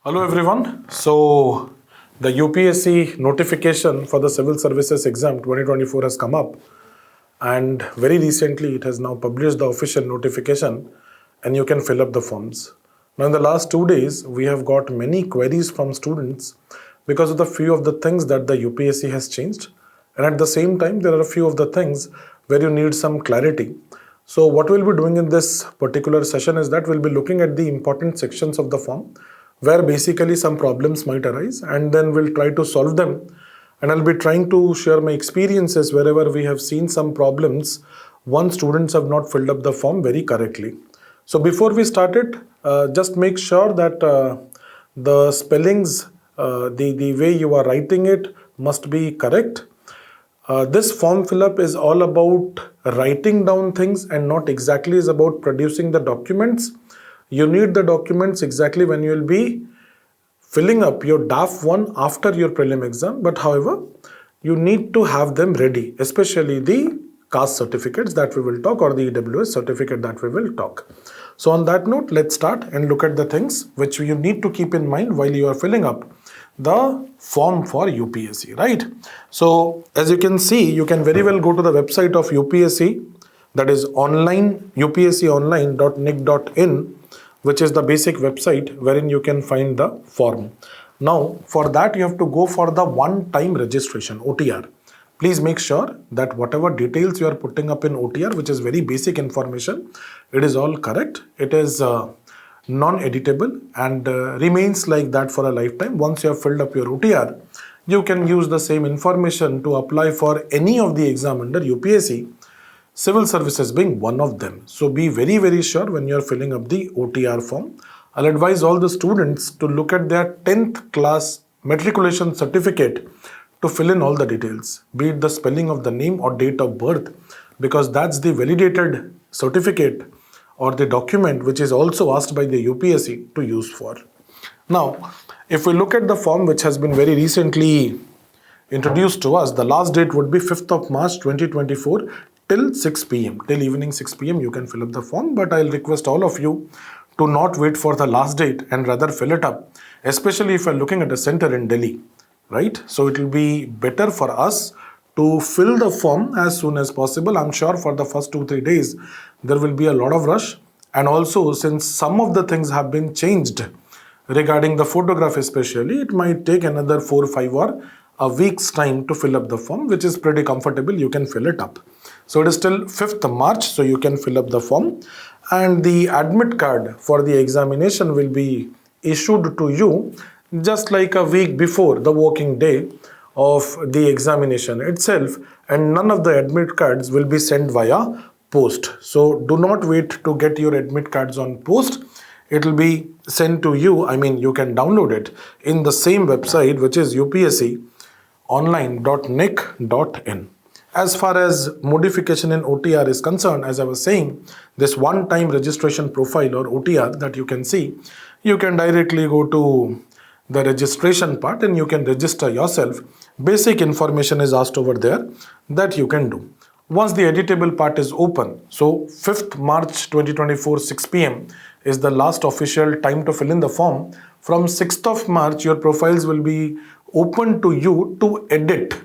Hello everyone. So the UPSC notification for the Civil Services Exam 2024 has come up, and very recently it has now published the official notification and you can fill up the forms. Now in the last 2 days we have got many queries from students because of the few of the things that the UPSC has changed, and at the same time there are a few of the things where you need some clarity. So what we'll be doing in this particular session is that we'll be looking at the important sections of the form where basically some problems might arise, and then we'll try to solve them. And I'll be trying to share my experiences wherever we have seen some problems once students have not filled up the form very correctly. So before we start it, just make sure that the spellings, the way you are writing it must be correct. This form fill up is all about writing down things and not exactly is about producing the documents. You need the documents exactly when you will be filling up your DAF 1 after your prelim exam, but however, you need to have them ready, especially the caste certificates that we will talk, or the EWS certificate that we will talk. So on that note, let's start and look at the things which you need to keep in mind while you are filling up the form for UPSC, right? So as you can see, you can very well go to the website of UPSC, that is online, upsconline.nic.in, which is the basic website wherein you can find the form. Now, for that you have to go for the one-time registration, OTR. Please make sure that whatever details you are putting up in OTR, which is very basic information, it is all correct. It is non-editable and remains like that for a lifetime. Once you have filled up your OTR, you can use the same information to apply for any of the exam under UPSC, Civil Services being one of them. So be very, very sure when you are filling up the OTR form. I'll advise all the students to look at their 10th class matriculation certificate to fill in all the details, be it the spelling of the name or date of birth, because that's the validated certificate or the document which is also asked by the UPSC to use for. Now, if we look at the form which has been very recently introduced to us, the last date would be 5th of March 2024 till 6 p.m. Till evening 6 p.m. you can fill up the form, but I'll request all of you to not wait for the last date and rather fill it up, especially if you're looking at a center in Delhi, right? So it will be better for us to fill the form as soon as possible. I'm sure for the first 2-3 days, there will be a lot of rush. And also, since some of the things have been changed regarding the photograph especially, it might take another 4, 5 or a week's time to fill up the form, which is pretty comfortable. You can fill it up. So it is till 5th March, so you can fill up the form. And the admit card for the examination will be issued to you just like a week before the working day of the examination itself, and none of the admit cards will be sent via post. So do not wait to get your admit cards on post. It will be sent to you. I mean, you can download it in the same website, which is upsconline.nic.in. As far as modification in OTR is concerned, as I was saying, this one-time registration profile or OTR that you can see, you can directly go to the registration part and you can register yourself. Basic information is asked over there that you can do. Once the editable part is open, so 5th March 2024 6 p.m. is the last official time to fill in the form. From 6th of March, your profiles will be open to you to edit.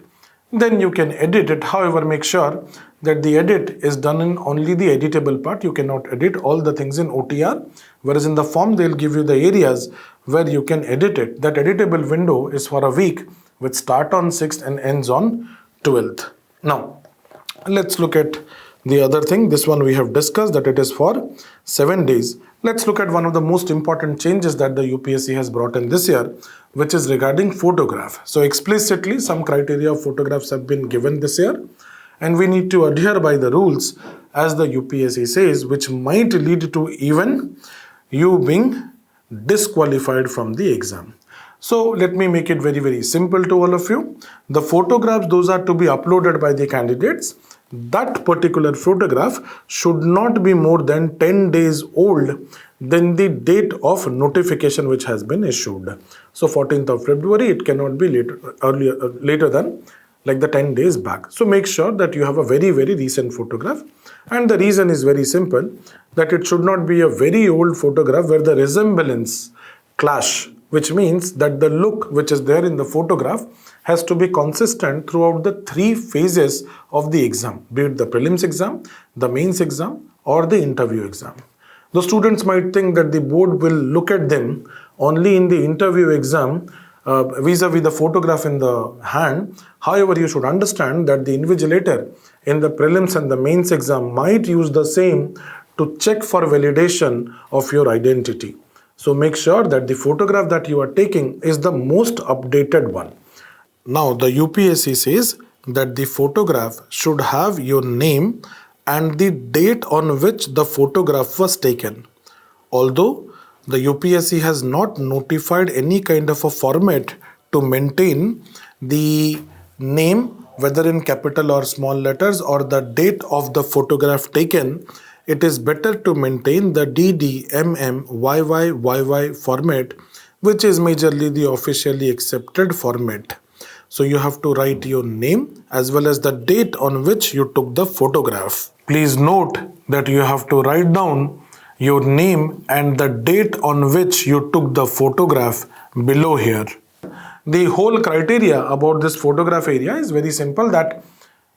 Then you can edit it. However, make sure that the edit is done in only the editable part. You cannot edit all the things in OTR, whereas in the form they'll give you the areas where you can edit it. That editable window is for a week, which start on 6th and ends on 12th. Now, let's look at the other thing. This one we have discussed that it is for 7 days. Let's look at one of the most important changes that the UPSC has brought in this year, which is regarding photograph. So explicitly some criteria of photographs have been given this year, and we need to adhere by the rules as the UPSC says, which might lead to even you being disqualified from the exam. So let me make it very, very simple to all of you. The photographs, those are to be uploaded by the candidates. That particular photograph should not be more than 10 days old than the date of notification which has been issued. So 14th of February, it cannot be later than like the 10 days back. So make sure that you have a very, very recent photograph. And the reason is very simple, that it should not be a very old photograph where the resemblance clash which means that the look which is there in the photograph has to be consistent throughout the 3 phases of the exam, be it the prelims exam, the mains exam, or the interview exam. The students might think that the board will look at them only in the interview exam vis-a-vis the photograph in the hand. However, you should understand that the invigilator in the prelims and the mains exam might use the same to check for validation of your identity. So make sure that the photograph that you are taking is the most updated one. Now the UPSC says that the photograph should have your name and the date on which the photograph was taken. Although the UPSC has not notified any kind of a format to maintain the name, whether in capital or small letters, or the date of the photograph taken, it is better to maintain the DD, MM, YY, YY format, which is majorly the officially accepted format. So you have to write your name as well as the date on which you took the photograph. Please note that you have to write down your name and the date on which you took the photograph below here. The whole criteria about this photograph area is very simple, that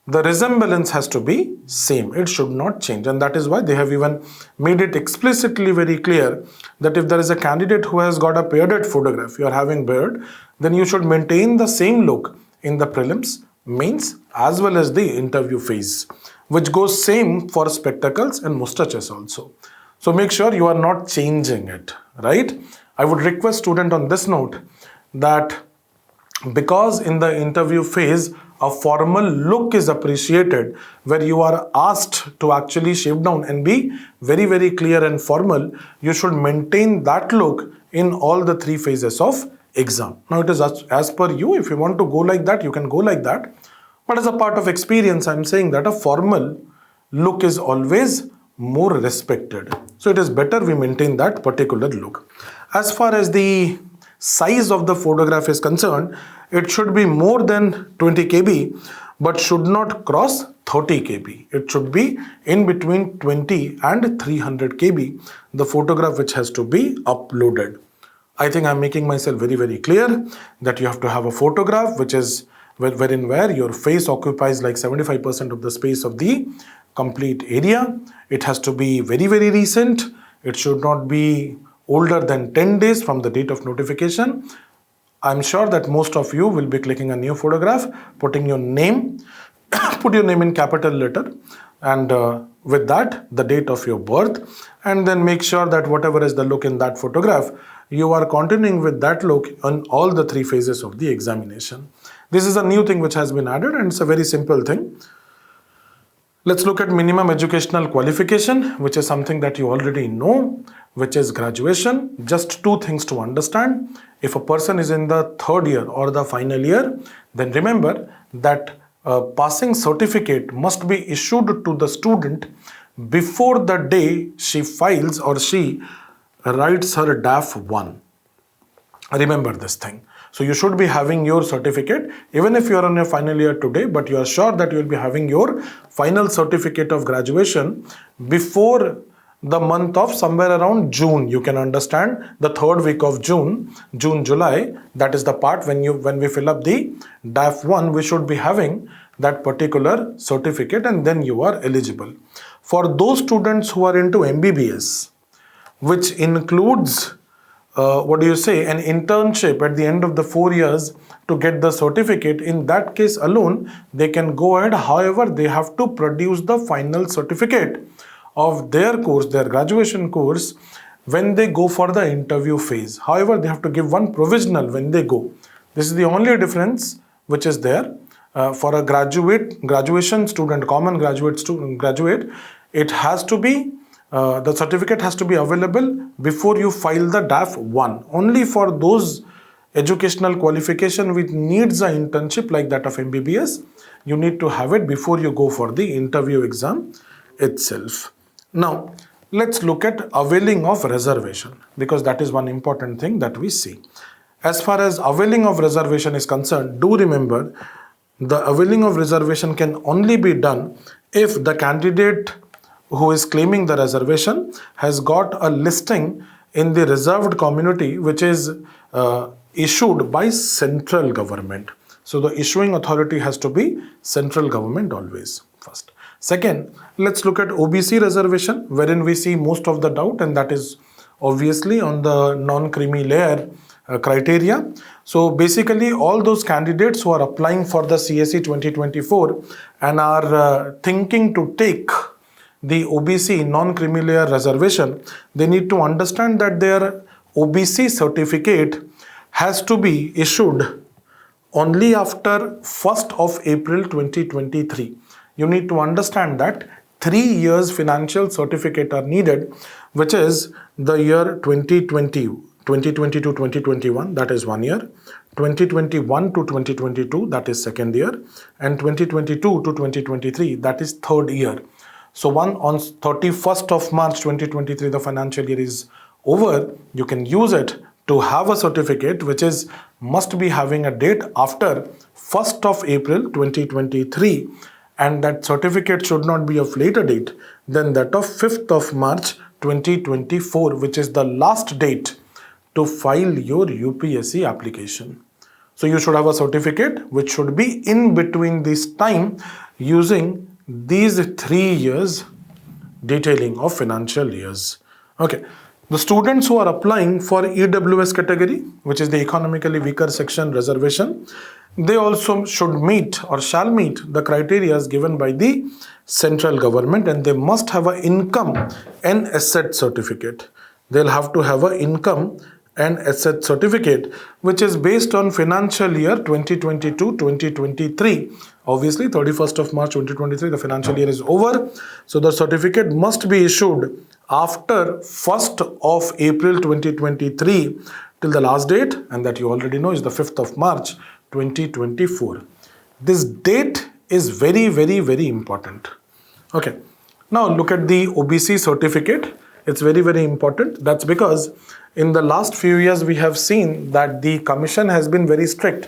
the resemblance has to be same. It should not change, and that is why they have even made it explicitly very clear that if there is a candidate who has got a bearded photograph, you are having beard, then you should maintain the same look in the prelims, mains, as well as the interview phase, which goes same for spectacles and mustaches also. So make sure you are not changing it, right? I would request student on this note that because in the interview phase, a formal look is appreciated, where you are asked to actually shave down and be very, very clear and formal, you should maintain that look in all the 3 phases of exam. Now it is as per you. If you want to go like that, you can go like that. But as a part of experience, I'm saying that a formal look is always more respected. So it is better we maintain that particular look. As far as the size of the photograph is concerned, it should be more than 20 kb, but should not cross 30 kb. It should be in between 20 and 300 kb, the photograph which has to be uploaded. I think I'm making myself very, very clear that you have to have a photograph which is where your face occupies like 75% of the space of the complete area. It has to be very, very recent. It should not be older than 10 days from the date of notification. I'm sure that most of you will be clicking a new photograph, putting your name, put your name in capital letter, and with that, the date of your birth, and then make sure that whatever is the look in that photograph, you are continuing with that look on all the 3 phases of the examination. This is a new thing which has been added, and it's a very simple thing. Let's look at minimum educational qualification, which is something that you already know, which is graduation. Just 2 things to understand. If a person is in the 3rd year or the final year, then remember that passing certificate must be issued to the student before the day she files or she writes her DAF 1. Remember this thing. So you should be having your certificate, even if you are on your final year today, but you are sure that you will be having your final certificate of graduation before the month of somewhere around June. You can understand the 3rd week of June, July. That is the part when we fill up the DAF 1, we should be having that particular certificate, and then you are eligible. For those students who are into MBBS, which includes an internship at the end of the 4 years to get the certificate, in that case alone, they can go ahead. However, they have to produce the final certificate of their course, their graduation course, when they go for the interview phase. However, they have to give one provisional when they go. This is the only difference which is there. For a graduation student, common graduate, it has to be the certificate has to be available before you file the DAF 1. Only for those educational qualification which needs an internship like that of MBBS, you need to have it before you go for the interview exam itself. Now, let's look at availing of reservation, because that is one important thing that we see. As far as availing of reservation is concerned, do remember the availing of reservation can only be done if the candidate who is claiming the reservation has got a listing in the reserved community which is issued by central government. So the issuing authority has to be central government always first. Second, let's look at OBC reservation, wherein we see most of the doubt, and that is obviously on the non-creamy layer criteria. So basically all those candidates who are applying for the CSE 2024 and are thinking to take the OBC non-creamy layer reservation, they need to understand that their OBC certificate has to be issued only after 1st of April 2023. You need to understand that 3 years financial certificate are needed, which is the year 2020, 2020 to 2021, that is 1 year, 2021 to 2022, that is 2nd year, and 2022 to 2023, that is 3rd year. So on 31st of March 2023, the financial year is over. You can use it to have a certificate which is must be having a date after 1st of April 2023, and that certificate should not be of later date than that of 5th of March 2024, which is the last date to file your UPSC application. So you should have a certificate which should be in between this time using these 3 years detailing of financial years. Okay. The students who are applying for EWS category, which is the economically weaker section reservation, they also should meet or shall meet the criteria given by the central government, and they must have an income and asset certificate. They'll have to have an income and asset certificate which is based on financial year 2022-2023. Obviously 31st of March 2023 the financial year is over, so the certificate must be issued after 1st of April 2023 till the last date, and that you already know is the 5th of March 2024. This date is very, very, very important. Okay, now look at the OBC certificate. It's very, very important. That's because in the last few years we have seen that the commission has been very strict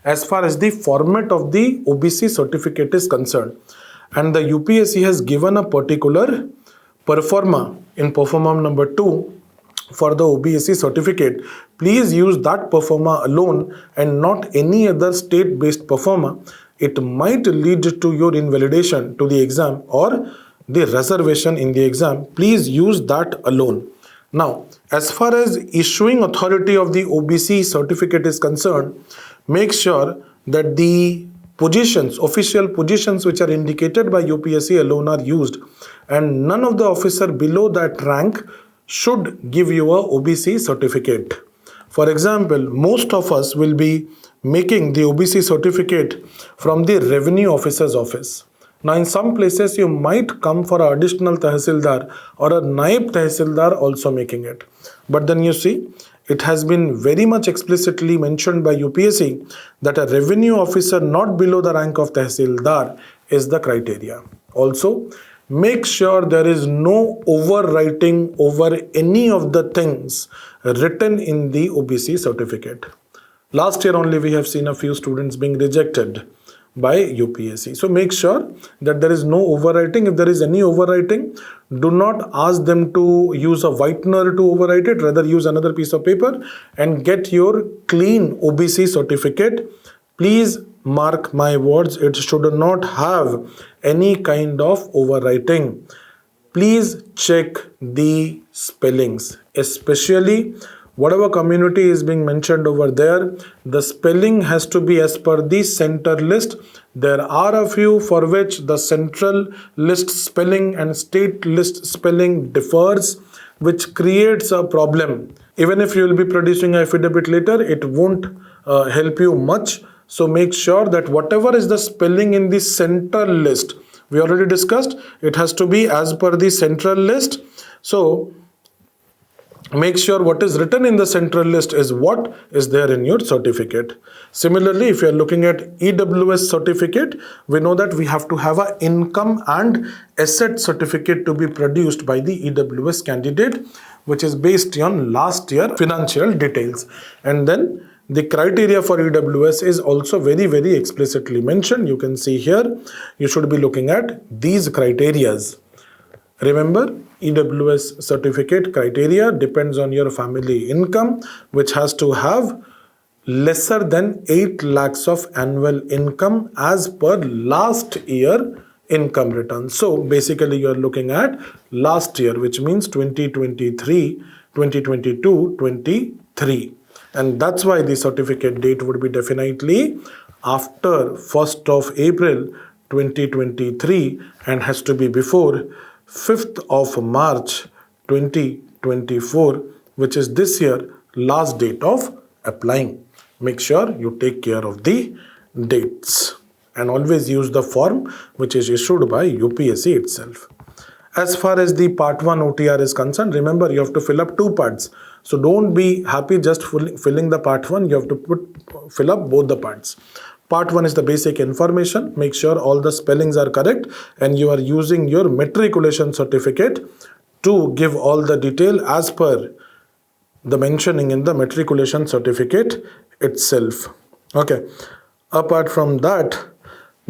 as far as the format of the OBC certificate is concerned, and the UPSC has given a particular performa in performa number 2 for the OBSC certificate. Please use that performa alone and not any other state-based performa. It might lead to your invalidation to the exam or the reservation in the exam. Please use that alone. Now, as far as issuing authority of the OBC certificate is concerned, make sure that the positions, official positions which are indicated by UPSC alone are used, and none of the officer below that rank should give you a OBC certificate. For example, most of us will be making the OBC certificate from the revenue officer's office. Now in some places you might come for an additional Tehsildar or a Naib Tehsildar also making it. But then you see, it has been very much explicitly mentioned by UPSC that a revenue officer not below the rank of Tehsildar is the criteria. Also, make sure there is no overwriting over any of the things written in the OBC certificate. Last year only we have seen a few students being rejected by UPSC. So make sure that there is no overwriting. If there is any overwriting, do not ask them to use a whitener to overwrite it. Rather use another piece of paper and get your clean OBC certificate. Please mark my words, it should not have any kind of overwriting. Please check the spellings, especially whatever community is being mentioned over there, the spelling has to be as per the center list. There are a few for which the central list spelling and state list spelling differs, which creates a problem. Even if you will be producing an affidavit later, it won't help you much. So make sure that whatever is the spelling in the central list, we already discussed, it has to be as per the central list. So make sure what is written in the central list is what is there in your certificate. Similarly, if you are looking at EWS certificate, we know that we have to have an income and asset certificate to be produced by the EWS candidate, which is based on last year financial details. And then the criteria for EWS is also very, very explicitly mentioned. You can see here, you should be looking at these criterias. Remember, EWS certificate criteria depends on your family income, which has to have lesser than 8 lakhs of annual income as per last year income return. So basically you are looking at last year, which means 2023, 2022, 23. And that's why the certificate date would be definitely after 1st of April 2023 and has to be before 5th of March 2024, which is this year last date of applying. Make sure you take care of the dates and always use the form which is issued by UPSC itself. As far as the part 1 OTR is concerned, remember you have to fill up 2 parts. So don't be happy just filling the part 1. You have to fill up both the parts. Part 1 is the basic information. Make sure all the spellings are correct and you are using your matriculation certificate to give all the detail as per the mentioning in the matriculation certificate itself. Okay. Apart from that,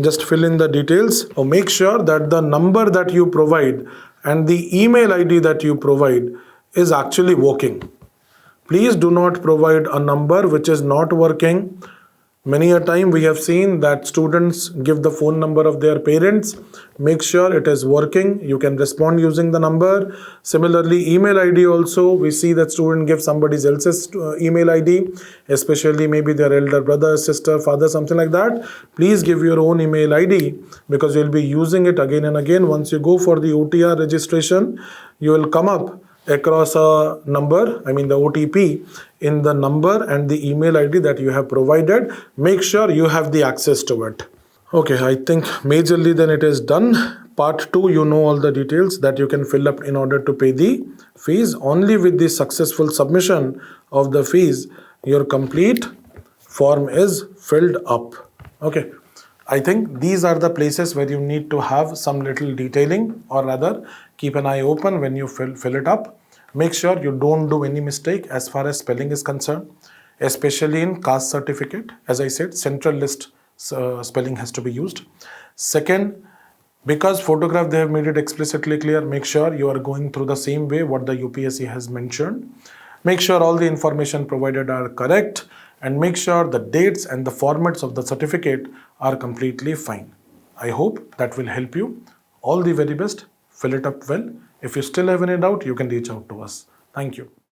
just fill in the details or make sure that the number that you provide and the email ID that you provide is actually working. Please do not provide a number which is not working. Many a time we have seen that students give the phone number of their parents. Make sure it is working. You can respond using the number. Similarly, email ID also. We see that student gives somebody else's email ID, especially maybe their elder brother, sister, father, something like that. Please give your own email ID because you'll be using it again and again. Once you go for the OTR registration, you will come up across a number, the OTP in the number and the email ID that you have provided. Make sure you have the access to it. Okay, I think majorly then it is done. Part 2, you know all the details that you can fill up in order to pay the fees. Only with the successful submission of the fees, your complete form is filled up. Okay. I think these are the places where you need to have some little detailing, or rather keep an eye open when you fill it up. Make sure you don't do any mistake as far as spelling is concerned, especially in caste certificate. As I said, central list spelling has to be used. Second, because photograph they have made it explicitly clear, make sure you are going through the same way what the UPSC has mentioned. Make sure all the information provided are correct and make sure the dates and the formats of the certificate are completely fine. I hope that will help you. All the very best. Fill it up well. If you still have any doubt, you can reach out to us. Thank you.